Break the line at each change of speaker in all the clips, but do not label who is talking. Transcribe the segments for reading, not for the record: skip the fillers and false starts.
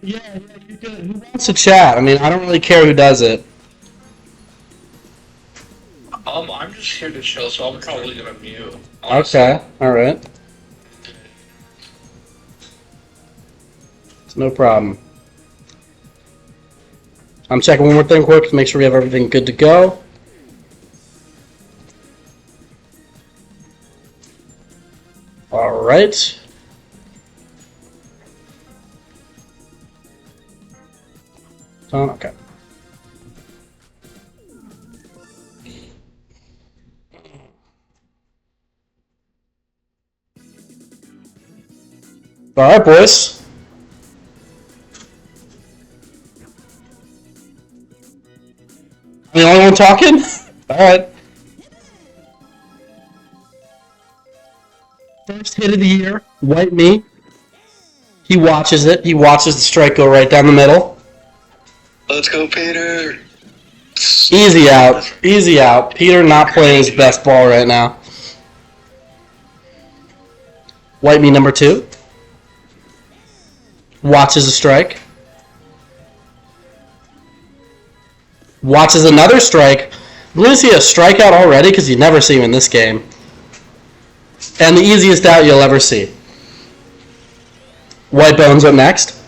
Yeah, you could. Who wants to chat? I mean, I don't really care who does it.
I'm just here to chill, so I'm probably gonna mute. Honestly.
Okay, alright. It's no problem. I'm checking one more thing quick to make sure we have everything good to go. Alright. Okay. Alright, boys. I'm the only one talking? Alright. First hit of the year, white me. He watches it. He watches the strike go right down the middle.
Let's go, Peter.
Easy out. Easy out. Peter not playing his best ball right now. White me number 2. Watches a strike. Watches another strike. I'm going to see a strikeout already because you never see him in this game. And the easiest out you'll ever see. White Bones up next.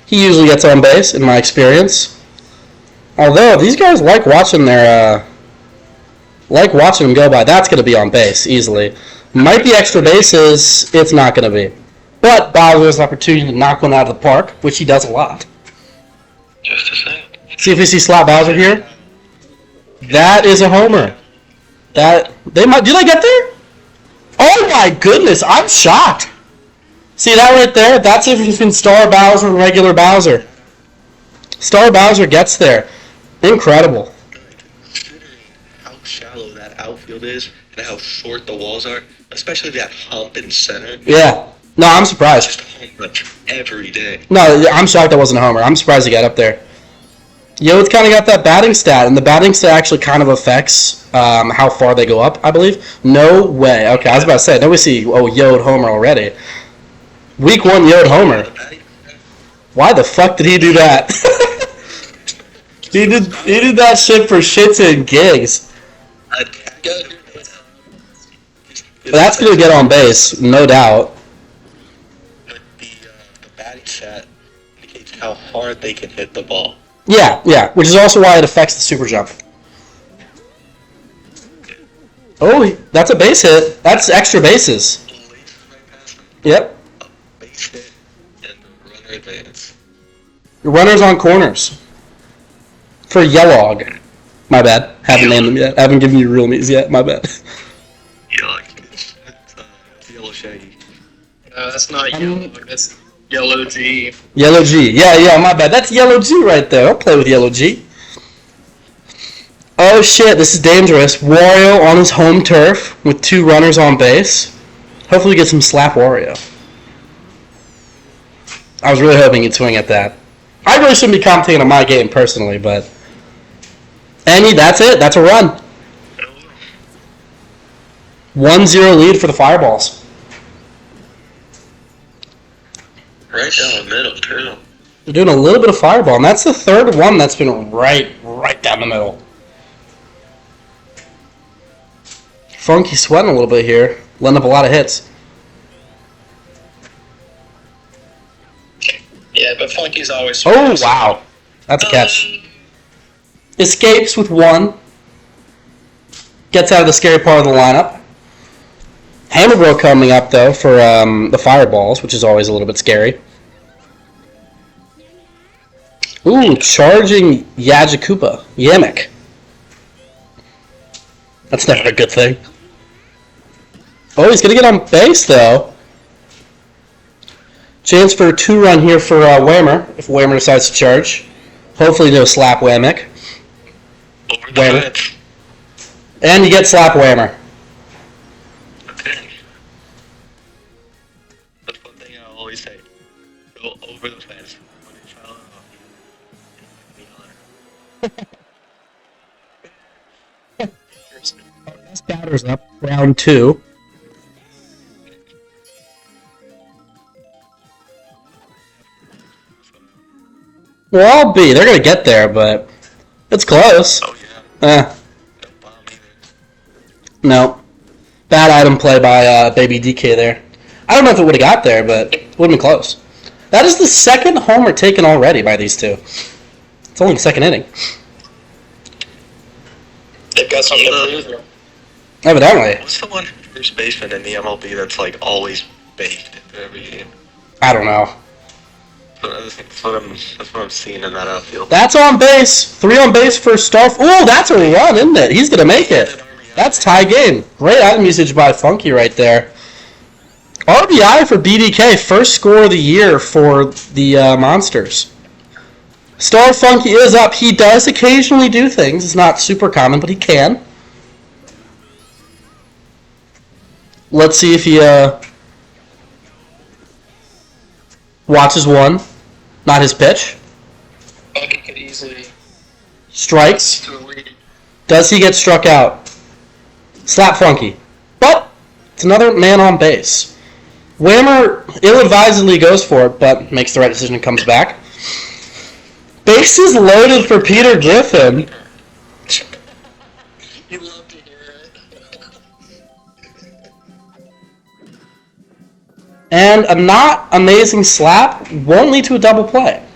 He usually gets on base, in my experience. Although, these guys like watching their... like watching them go by. That's going to be on base, easily. Might be extra bases. It's not going to be. But Bowser has an opportunity to knock one out of the park, which he does a lot.
Just a second.
See if we see Slot Bowser here. That is a homer. That they might. Did I get there? Oh my goodness! I'm shocked. See that right there? That's if between Star Bowser and regular Bowser. Star Bowser gets there. Incredible.
Considering how shallow that outfield is and how short the walls are, especially that hump in center.
Yeah. No, I'm surprised.
Just home runs every day.
No, I'm shocked that wasn't a homer. I'm surprised he got up there. Yo, it's kind of got that batting stat, and the batting stat actually kind of affects how far they go up, I believe. No way. Okay, I was about to say, now we see, Yod homer already. Week 1 Yod homer. Why the fuck did he do that? he did that shit for shits and gigs. That's going to get on base, no doubt.
But the batting stat indicates how hard they can hit the ball.
Yeah, which is also why it affects the super jump. Oh, that's a base hit. That's extra bases. Yep.
A base hit and the runner advance.
Your runner's on corners. For Yellog. My bad. Haven't named them yet. Haven't given you real names yet. My bad.
Yellow. It's Yellow Shaggy.
That's not yellow. That's Yellow G.
Yellow G. Yeah, my bad. That's Yellow G right there. I'll play with Yellow G. Oh shit, this is dangerous. Wario on his home turf with 2 runners on base. Hopefully we get some slap Wario. I was really hoping he'd swing at that. I really shouldn't be commentating on my game personally, but... that's it. That's a run. 1-0 lead for the Fireballs.
Right down the middle, too.
They're doing a little bit of Fireball, and that's the third one that's been right down the middle. Funky sweating a little bit here, letting up a lot of hits.
Yeah, but Funky's always...
Oh, wow. That's a catch. Escapes with 1. Gets out of the scary part of the lineup. Hammer Bro coming up, though, for the Fireballs, which is always a little bit scary. Ooh, charging Yajakupa. Yamek. That's never a good thing. Oh, he's going to get on base, though. Chance for a 2-run here for Whammer, if Whammer decides to charge. Hopefully no slap Whammick.
Over the fence.
And you get slap Whammer.
Okay. That's one thing I always say. Go over the fence. When you foul it off.
Best batter's up, round 2. Well, B. They're going to get there, but it's close.
Oh, yeah. Don't bomb either.
No. Bad item play by Baby DK there. I don't know if it would have got there, but it would have been close. That is the second homer taken already by these two. It's only the second inning.
They've got something to prove.
Evidently.
What's the one first baseman in the MLB that's like always baked into every game?
I don't know.
That's what I'm seeing in that outfield.
That's on base. 3 on base for Star. Ooh, that's a run, isn't it? He's going to make it. That's tie game. Great item usage by Funky right there. RBI for BDK. First score of the year for the Monsters. Star Funky is up. He does occasionally do things. It's not super common, but he can. Let's see if he watches one. Not his pitch.
Funky could easily
Strikes.
to a lead.
Does he get struck out? Slap Funky. But it's another man on base. Whammer ill-advisedly goes for it, but makes the right decision and comes back. Bases loaded for Peter Griffin.
You love to hear it.
And a not amazing slap won't lead to a double play.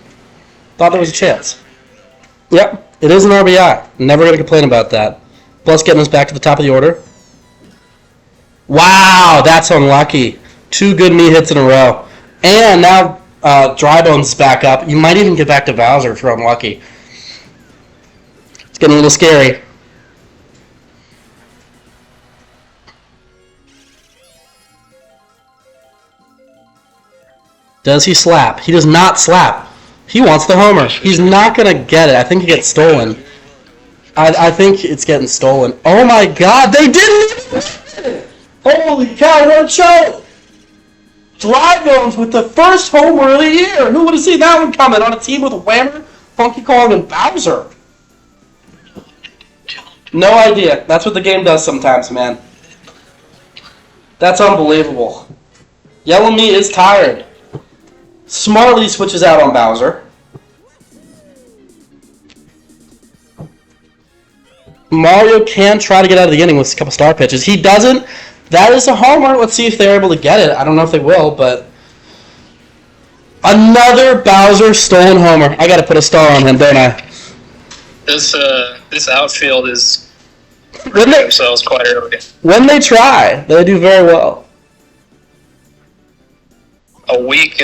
Thought there was a chance. Yep, it is an RBI. Never going to complain about that. Plus getting us back to the top of the order. Wow, that's unlucky. 2 good knee hits in a row. And now Drybones is back up. You might even get back to Bowser if you're unlucky. It's getting a little scary. Does he slap? He does not slap. He wants the homer. He's not going to get it. I think it gets stolen. I think it's getting stolen. Oh my god, they didn't! Holy cow, what a show! Drybones with the first homer of the year. Who would have seen that one coming on a team with a Whammer, Funky Kong, and Bowser? No idea. That's what the game does sometimes, man. That's unbelievable. Yellow Meat is tired. Smartly switches out on Bowser. Mario can try to get out of the inning with a couple star pitches. He doesn't. That is a homer. Let's see if they're able to get it. I don't know if they will, but another Bowser stolen homer. I got to put a star on him, don't I?
This outfield is
When they,
themselves quite early.
when they try, they do very well.
A week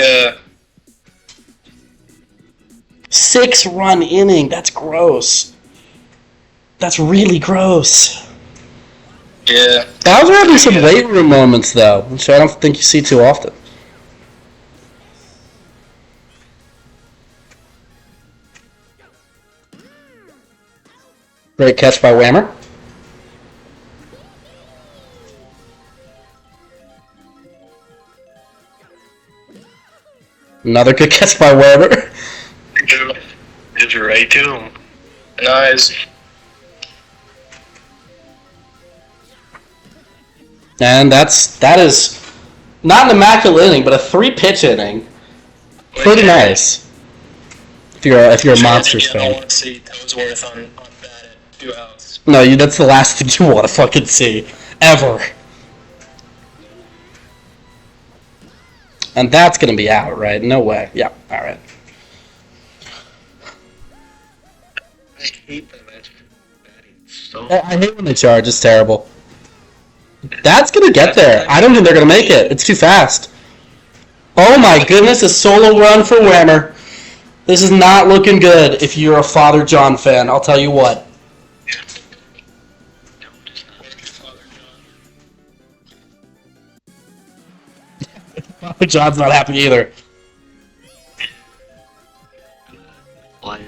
6-run inning. That's gross. That's really gross.
yeah.
Bowser having some weight room moments, though, which I don't think you see too often. Great catch by Whammer. Another good catch by Whammer.
Did you right to him?
Nice.
And that is not an immaculate inning, but a 3-pitch inning. Pretty nice. If you're a Monsters
I
fan.
don't want to see Toesworth on bat at 2 outs.
No, that's the last thing you want to fucking see. Ever. And that's going to be out, right? No way. Yeah, alright.
I hate that match. So
I hate when they charge. It's terrible. That's going to get there. I don't think they're going to make it. It's too fast. Oh my goodness, a solo run for Whammer. This is not looking good if you're a FatherJohn fan. I'll tell you what. FatherJohn's not happy either.
Why?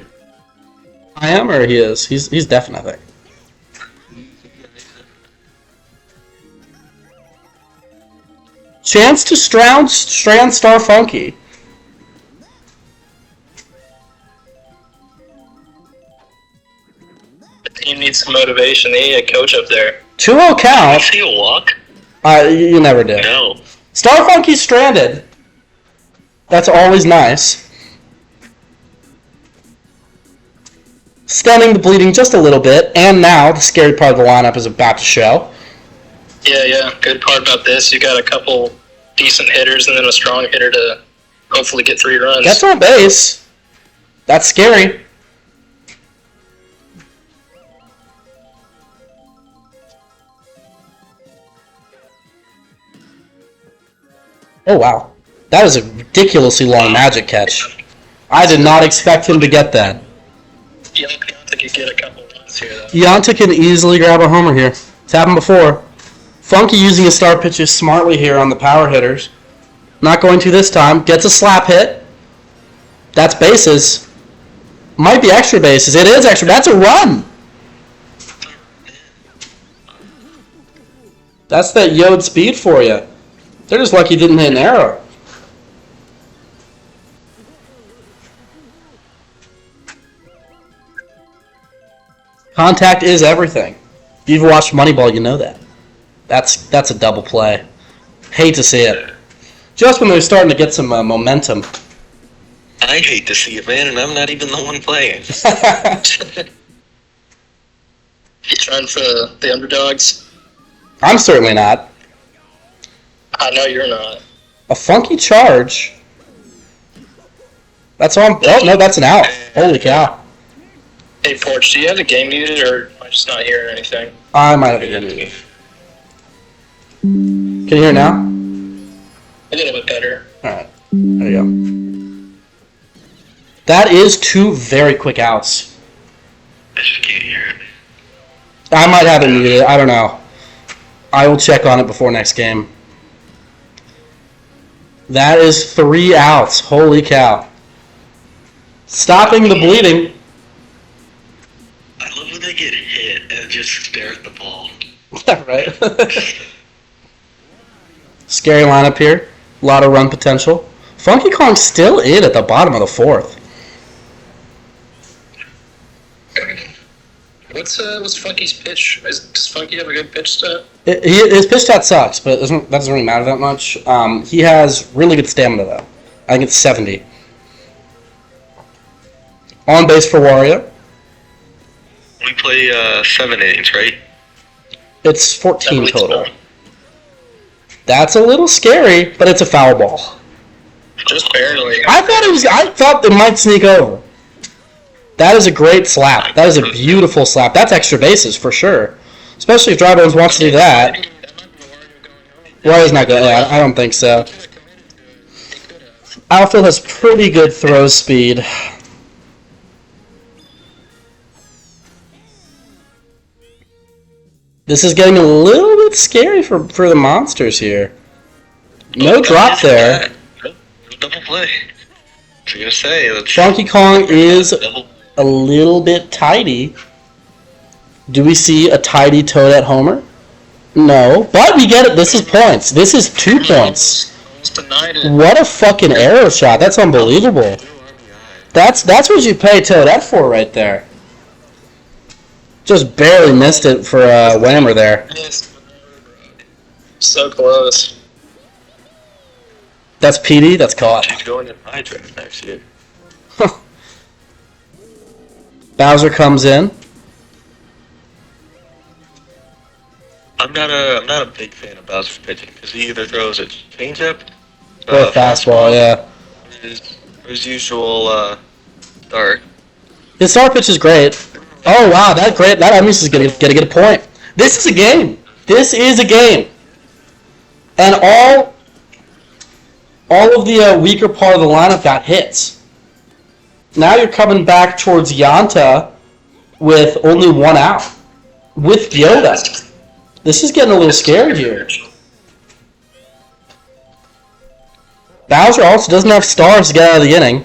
I am, or he is? He's definite, I think. Chance to strand Star Funky.
The team needs some motivation. They need a coach up there.
2-0
Did
count.
you see a walk?
You never did.
No.
Star Funky's stranded. That's always nice. Stunning the bleeding just a little bit, and now the scary part of the lineup is about to show.
Yeah. Good part about this, you got a couple decent hitters and then a strong hitter to hopefully get 3 runs.
Gets on base. That's scary. Oh, wow. That was a ridiculously long magic catch. I did not expect him to get that.
Yonta could get a couple runs here, though.
Yonta can easily grab a homer here. It's happened before. Funky using his star pitches smartly here on the power hitters. Not going to this time. Gets a slap hit. That's bases. Might be extra bases. It is extra. That's a run. That's that Yod speed for you. They're just lucky he didn't hit an arrow. Contact is everything. If you've watched Moneyball, you know that. That's a double play. Hate to see it. Just when they're starting to get some momentum.
I hate to see it, man, and I'm not even the one playing.
You trying for the underdogs?
I'm certainly not.
I know you're not.
A funky charge. That's on. Oh no, that's an out. Holy cow!
Hey, Porch, do you have the game muted, or am I just not hearing anything?
I might have it muted. Can you hear now?
A little bit better.
All right. There you go. That is 2 very quick outs.
I just can't hear it.
I might have it muted. I don't know. I will check on it before next game. That is 3 outs. Holy cow. Stopping the bleeding.
I love when they get hit and just stare at the ball.
Yeah, right. Scary lineup here. A lot of run potential. Funky Kong still in at the bottom of the 4th.
What's Funky's pitch? Does Funky have a good pitch stat?
His pitch stat sucks, but that doesn't really matter that much. He has really good stamina, though. I think it's 70. On base for Wario.
We play 7 innings, right?
It's 14 total. That's a little scary, but it's a foul ball.
Just barely.
I thought it might sneak over. That is a great slap. That is a beautiful slap. That's extra bases for sure. Especially if Drybones wants to do that. Wario's not good. Yeah, I don't think so. Outfield has pretty good throw speed. This is getting a little bit scary for the Monsters here. No drop there.
Double play. I was gonna say.
Donkey Kong is a little bit tidy. Do we see a tidy Toadette homer? No, but we get it. This is points. This is 2 points. What a fucking arrow shot. That's unbelievable. That's what you pay Toadette for right there. Just barely missed it for a whammer there.
So close.
That's PD. That's caught.
She's going in my draft next year.
Bowser comes in.
I'm not a big fan of Bowser's pitching because he either throws a changeup
Or a fastball, yeah.
His usual start.
His star pitch is great. Oh wow, that means he's gonna get a point. This is a game. This is a game. And all of the weaker part of the lineup got hits. Now you're coming back towards Yonta with only 1 out. With Yoda. This is getting a little scary here. Bowser also doesn't have stars to get out of the inning.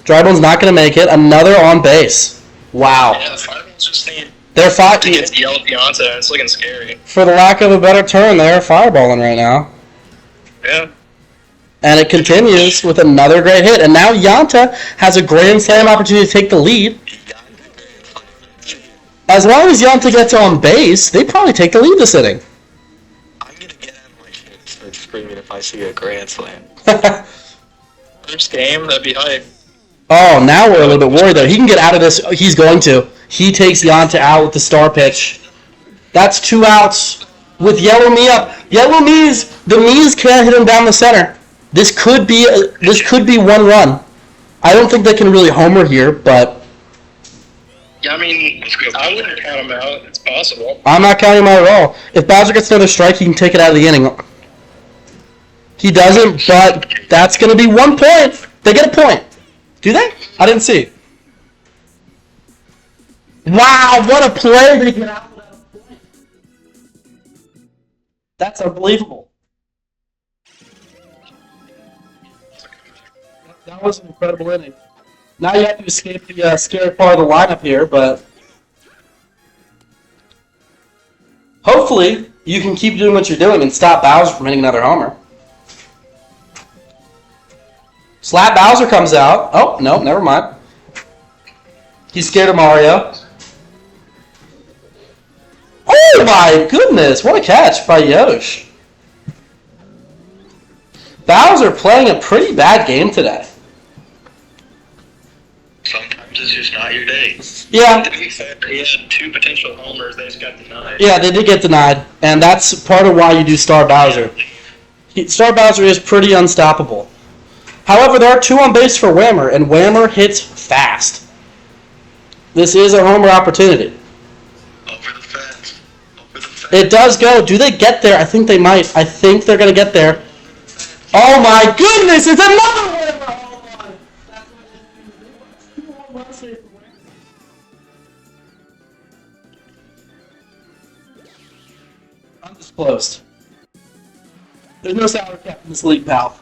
Drybone's not going to make it. Another on base. Wow.
Yeah, the Fireballs just need
They're five.
to get yelled at Beyonce, and it's looking scary.
For the lack of a better term, they're fireballing right now.
Yeah.
And it continues with another great hit. And now Yonta has a grand slam opportunity to take the lead. As long as Yonta gets on base, they probably take the lead this inning.
I'm gonna get out of my shit and start screaming if I see a grand slam.
First game, that'd be hype.
Oh, now we're a little bit worried, though. He can get out of this. He's going to. He takes Yanta out with the star pitch. That's 2 outs with Yellow Me up. Yellow Me's, the Me's can't hit him down the center. This could be 1 run. I don't think they can really homer here, but
Yeah, I mean, I wouldn't count him out. It's possible.
I'm not counting him out at all. If Bowser gets another strike, he can take it out of the inning. He doesn't, but that's going to be 1 point. They get a point. Do they? I didn't see. Wow, what a play they get out without a point. That's unbelievable. That was an incredible inning. Now you have to escape the scary part of the lineup here, but hopefully you can keep doing what you're doing and stop Bowser from hitting another homer. Slap Bowser comes out. Oh, no, never mind. He's scared of Mario. Oh my goodness, what a catch by Yosh. Bowser playing a pretty bad game today.
Sometimes it's just not your day.
Yeah.
To be fair, he had 2 potential homers. They just got denied.
Yeah, they did get denied, and that's part of why you do Star Bowser. Star Bowser is pretty unstoppable. However, there are 2 on base for Whammer, and Whammer hits fast. This is a homer opportunity.
Over the fence. Over the fence.
It does go. Do they get there? I think they might. I think they're going to get there. Oh my goodness, it's another Whammer home run! That's what it is. 2 home runs here for Whammer. Undisclosed. There's no salary cap in this league, pal.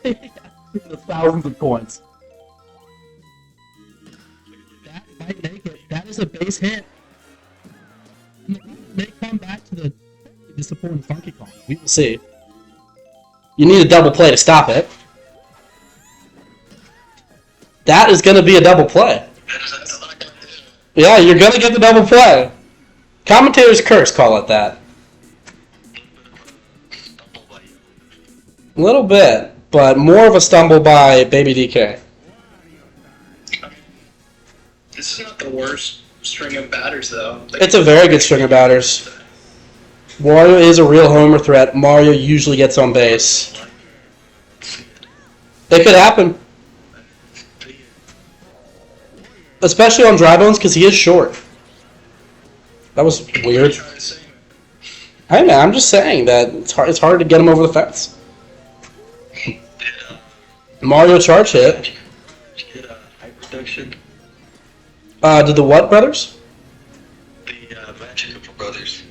The thousands of coins. That might make it. That is a base hit. And the Rangers may come back to the disappointing Funky Kong. We will see. You need a double play to stop it. That is going to be a double play. Yeah, you're going to get the double play. Commentator's curse, call it that. A little bit, but more of a stumble by Baby DK.
This is not the worst string of batters, though.
It's a very good string of batters. Mario is a real homer threat. Mario usually gets on base. It could happen. Especially on dry bones, because he is short. That was weird. Hey man, I'm just saying that it's hard to get him over the fence. Mario charge hit.
Did height reduction?
Did the what brothers?
The Magic brothers.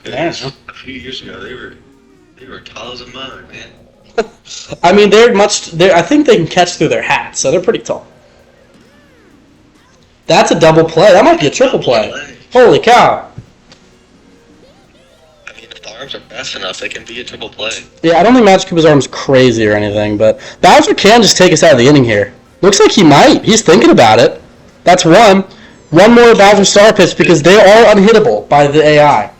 Yeah.
A few years ago, they were tall as a mother, man.
I mean, I think they can catch through their hats, so they're pretty tall. That's a double play. That might be a triple play. Holy cow.
I mean, if the arms are fast enough, they can be a triple play.
Yeah, I don't think Magic Koopa's arm's crazy or anything, but Bowser can just take us out of the inning here. Looks like he might. He's thinking about it. That's one. One more Bowser star pitch because they are unhittable by the AI.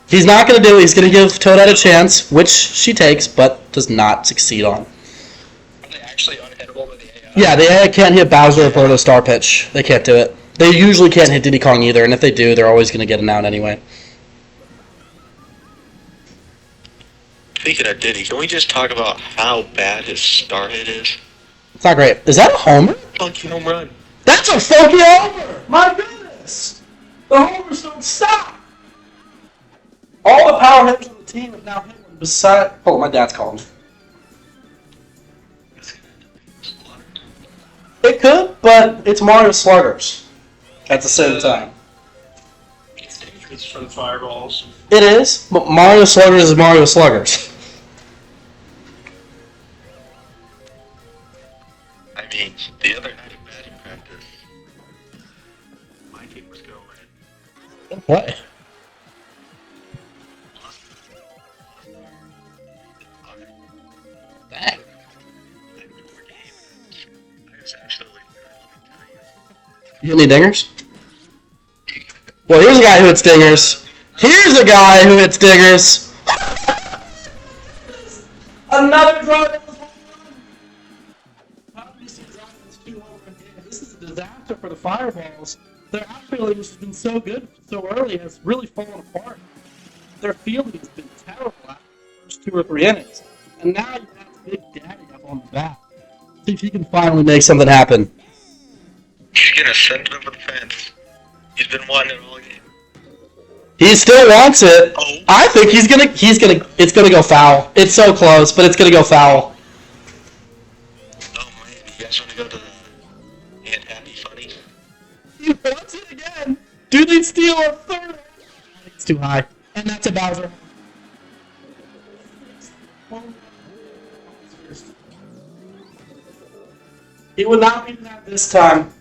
He's not going to do it. He's going to give Toadette a chance, which she takes, but does not succeed on.
Are they actually unhittable by the AI?
Yeah, the AI can't hit Bowser or Birdo star pitch. They can't do it. They usually can't hit Diddy Kong either, and if they do, they're always going to get an out anyway.
Speaking of Diddy, can we just talk about how bad his star hit is?
It's not great. Is that a homer?
Funky home run.
That's a funky homer! My goodness! The homers don't stop! All the power hitters on the team have now hit one beside... Oh, my dad's calling me. It could, but it's Mario Sluggers at the same time.
It's dangerous for the Fireballs.
It is, but Mario Sluggers is Mario Sluggers.
I mean, the other night of batting practice, my team was going.
Good play. Dang. You hit any dingers? Well, here's a guy who hits dingers. Here's a guy who hits dingers. Another drive. disaster for the Fireballs. Their outfielding, which has been so good so early, has really fallen apart. Their fielding has been terrible after the first 2 or 3 innings. And now you have Big Daddy up on the bat. See if he can finally make something happen.
He's gonna send it over the fence. He's been wanting it all game.
He still wants it.
Oh.
I think it's gonna go foul. It's so close, but it's gonna go foul.
Oh man, you guys wanna go to the Aunt Happy Funny?
He wants it again. Do they steal a third? It's too high. And that's a Bowser. He would not be that this time.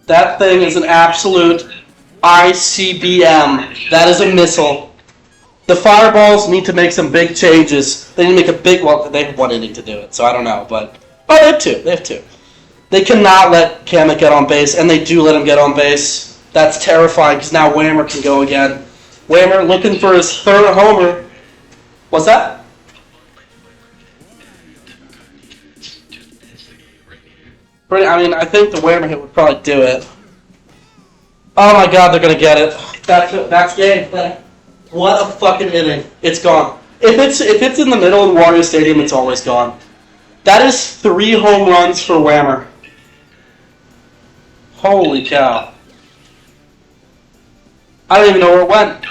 That thing is an absolute ICBM. That is a missile. The Fireballs need to make some big changes. They need to make a big... Well, they have 1 inning to do it, so I don't know, but... Oh, they have 2. They have 2. They cannot let Kamek get on base, and they do let him get on base. That's terrifying, because now Whammer can go again. Whammer looking for his 3rd homer. What's that? I mean, I think the Whammer hit would probably do it. Oh my god, they're going to get it. That's game. What a fucking inning. It's gone. If it's in the middle of Wario Stadium, it's always gone. That is 3 home runs for Whammer. Holy cow. I don't even know where it went.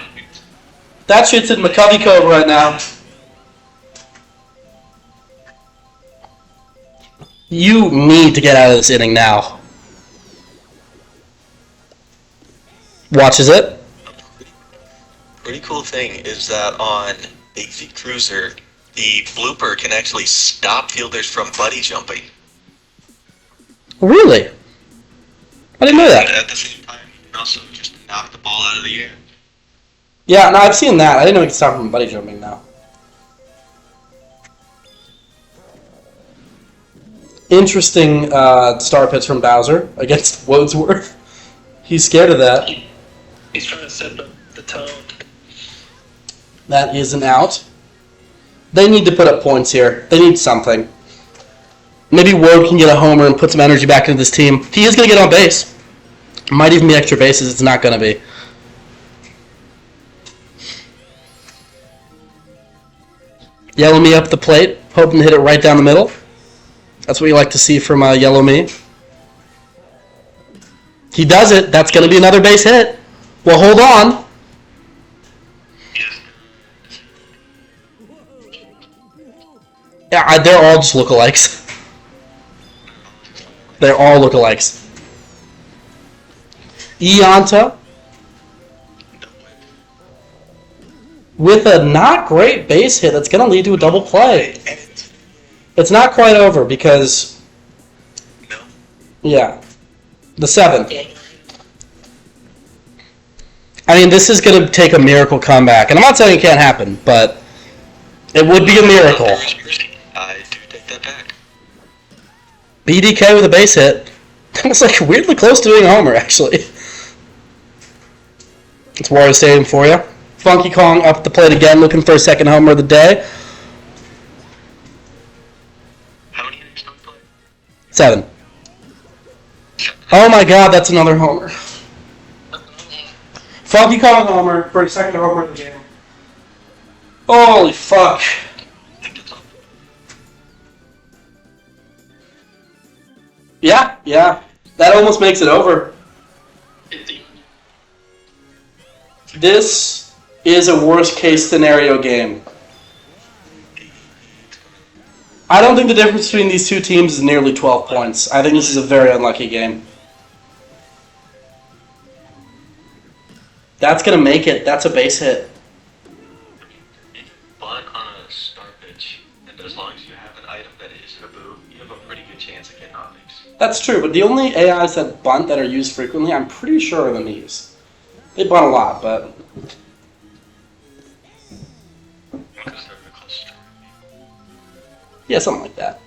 That shit's in McCovey Cove right now. You need to get out of this inning now. Watches it.
Pretty cool thing is that on AZ Cruiser, the blooper can actually stop fielders from buddy jumping.
Really? I didn't know that.
At the same time, you can also just knock the ball out of the air.
Yeah, no, I've seen that. I didn't know we could stop from buddy jumping now. Interesting star pitch from Bowser against Wodsworth. He's scared of that.
He's trying to set the tone.
That is an out. They need to put up points here. They need something. Maybe Woad can get a homer and put some energy back into this team. He is going to get on base. Might even be extra bases. It's not going to be. Yellow Me up the plate, hoping to hit it right down the middle. That's what you like to see from Yellow Me. He does it. That's going to be another base hit. Well, hold on. Yeah, they're all just lookalikes. They're all lookalikes. Ianta with a not great base hit that's going to lead to a double play. It's not quite over because...
No.
Yeah. The 7th. I mean, this is going to take a miracle comeback. And I'm not saying it can't happen, but it would be a miracle.
I do take that back.
BDK with a base hit. That was like weirdly close to being a homer, actually. It's Wario Stadium for you. Funky Kong up the plate again, looking for a 2nd homer of the day.
How many innings do we play?
7. Oh my god, that's another homer. Funky Kong homer for a 2nd homer of the game. Holy fuck. Yeah. That almost makes it over. This is a worst case scenario game. I don't think the difference between these two teams is nearly 12 points. I think this is a very unlucky game. That's going to make it. That's a base hit.
But on a star pitch, and as long as you have an item that is a boo, you have a pretty good chance of getting on base.
That's true, but the only AIs that bunt that are used frequently, I'm pretty sure are the Mii's. They bunt a lot, but... Yeah, something like that.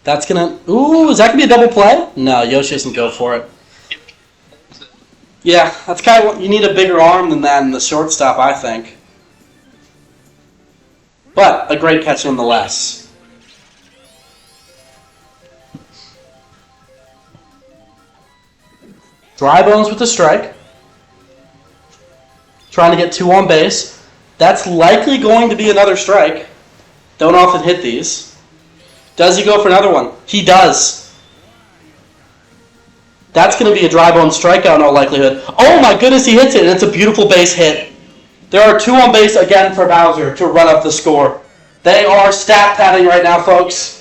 That's gonna... Ooh, is that gonna be a double play? No, Yoshi doesn't go for it. Yeah, that's kind of what... You need a bigger arm than that in the shortstop, I think. But, a great catch nonetheless. Dry Bones with the strike. Trying to get 2 on base. That's likely going to be another strike. Don't often hit these. Does he go for another one? He does. That's going to be a Dry Bone strikeout in all likelihood. Oh my goodness, he hits it, and it's a beautiful base hit. There are 2 on base again for Bowser to run up the score. They are stat padding right now, folks.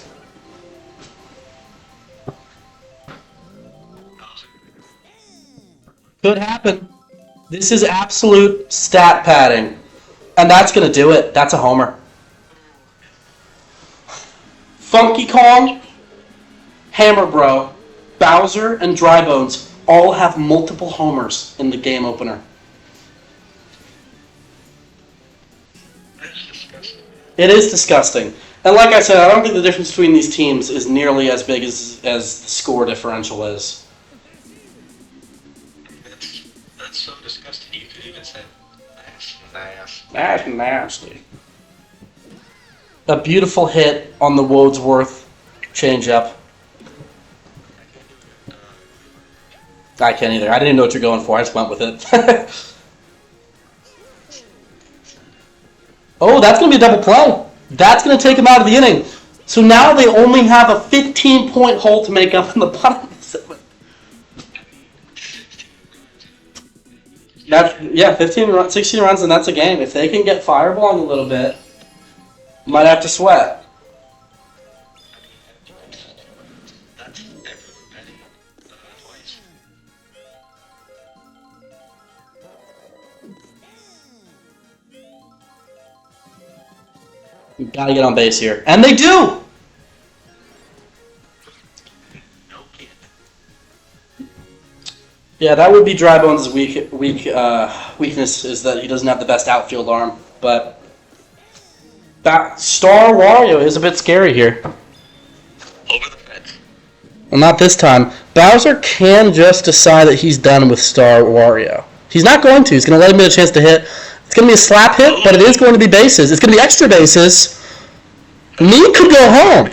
Could happen. This is absolute stat padding. And that's going to do it. That's a homer. Funky Kong, Hammer Bro, Bowser, and Dry Bones all have multiple homers in the game opener.
That's disgusting.
It is disgusting. And like I said, I don't think the difference between these teams is nearly as big as the score differential is.
That's so disgusting. You could even say that's nasty.
That's nasty. A beautiful hit on the Wodsworth changeup. I can't either. I didn't know what you're going for. I just went with it. Oh, that's going to be a double play. That's going to take him out of the inning. So now they only have a 15-point hole to make up in the bottom of the 7th. Yeah, 16 runs, and that's a game. If they can get fireballing a little bit, might have to sweat.
That's everybody twice.
You gotta get on base here, and they do.
No kid.
Yeah, that would be Dry Bones' weakness is that he doesn't have the best outfield arm. But Star Wario is a bit scary here.
Over the fence.
Well, not this time. Bowser can just decide that he's done with Star Wario. He's not going to. He's going to let him get a chance to hit. It's going to be a slap hit, but it is going to be bases. It's going to be extra bases. Me could go home.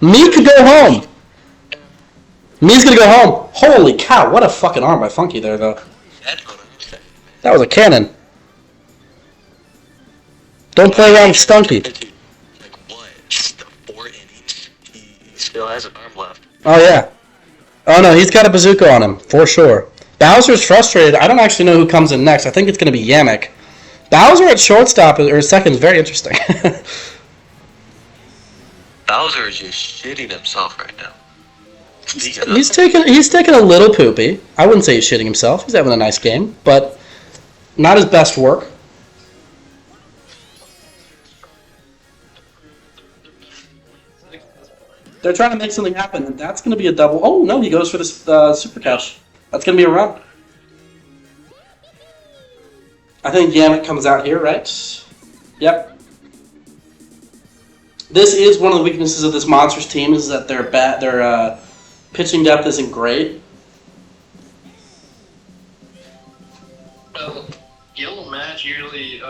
Me could go home. Me's going to go home. Holy cow, what a fucking arm by Funky there, though. That was a cannon. Don't play around with Stunky.
Like what? The 4 innings? He still has an arm left.
Oh, yeah. Oh, no, he's got a bazooka on him, for sure. Bowser's frustrated. I don't actually know who comes in next. I think it's going to be Yamick. Bowser at shortstop, or second, is very interesting.
Bowser is just shitting himself right now.
He's taking a little poopy. I wouldn't say he's shitting himself. He's having a nice game, but not his best work. They're trying to make something happen, and that's going to be a double. Oh, no, he goes for this super catch. That's going to be a run. I think Yamick comes out here, right? Yep. This is one of the weaknesses of this Monsters team, is that their pitching depth isn't great.
Well, Yellow Match usually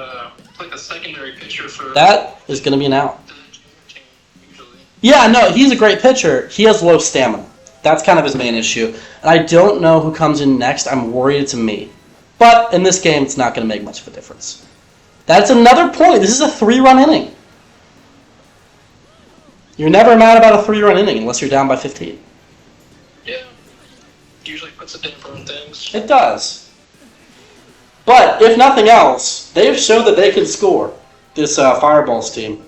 like a secondary pitcher for
That is going to be an out.
usually.
Yeah, no, he's a great pitcher. He has low stamina. That's kind of his main issue. And I don't know who comes in next. I'm worried it's me. But in this game, it's not going to make much of a difference. That's another point. This is a 3-run inning. You're never mad about a 3-run inning unless you're down by 15.
Yeah. Usually puts a damper on things.
It does. But if nothing else, they've shown that they can score, this Fireballs team.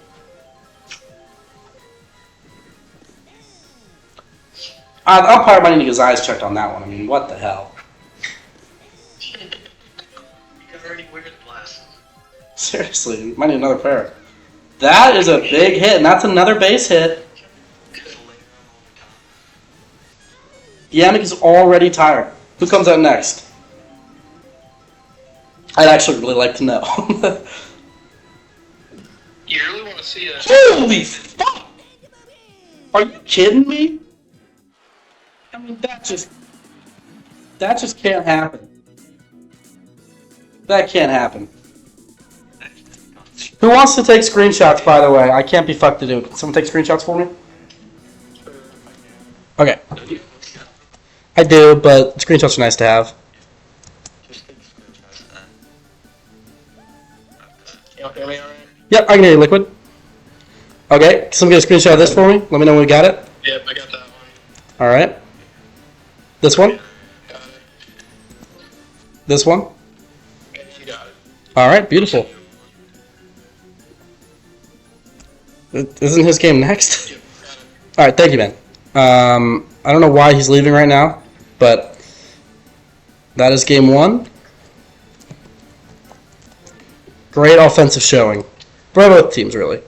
Umpire might need to get his eyes checked on that one. I mean, what the hell?
He's already wearing glasses.
Seriously, might need another pair. That is a big hit, and that's another base hit. Yamick is already tired. Who comes out next? I'd actually really like to know.
You really want to see a
Holy fuck! Are you kidding me? I mean, that just can't happen. That can't happen. Who wants to take screenshots, by the way? I can't be fucked to do. Can someone take screenshots for me? Okay. I do, but screenshots are nice to have.
Just take screenshots then.
You don't hear me alright?
Yep, I can hear you, Liquid. Okay, someone get a screenshot of this for me. Let me know when we got it.
Yep, I got that one.
All right. This one.
Got it.
This one.
Okay, you got it.
All right, beautiful. Isn't his game next?
Yep, got it.
All right, thank you, man. I don't know why he's leaving right now, but that is game 1. Great offensive showing for both teams, really.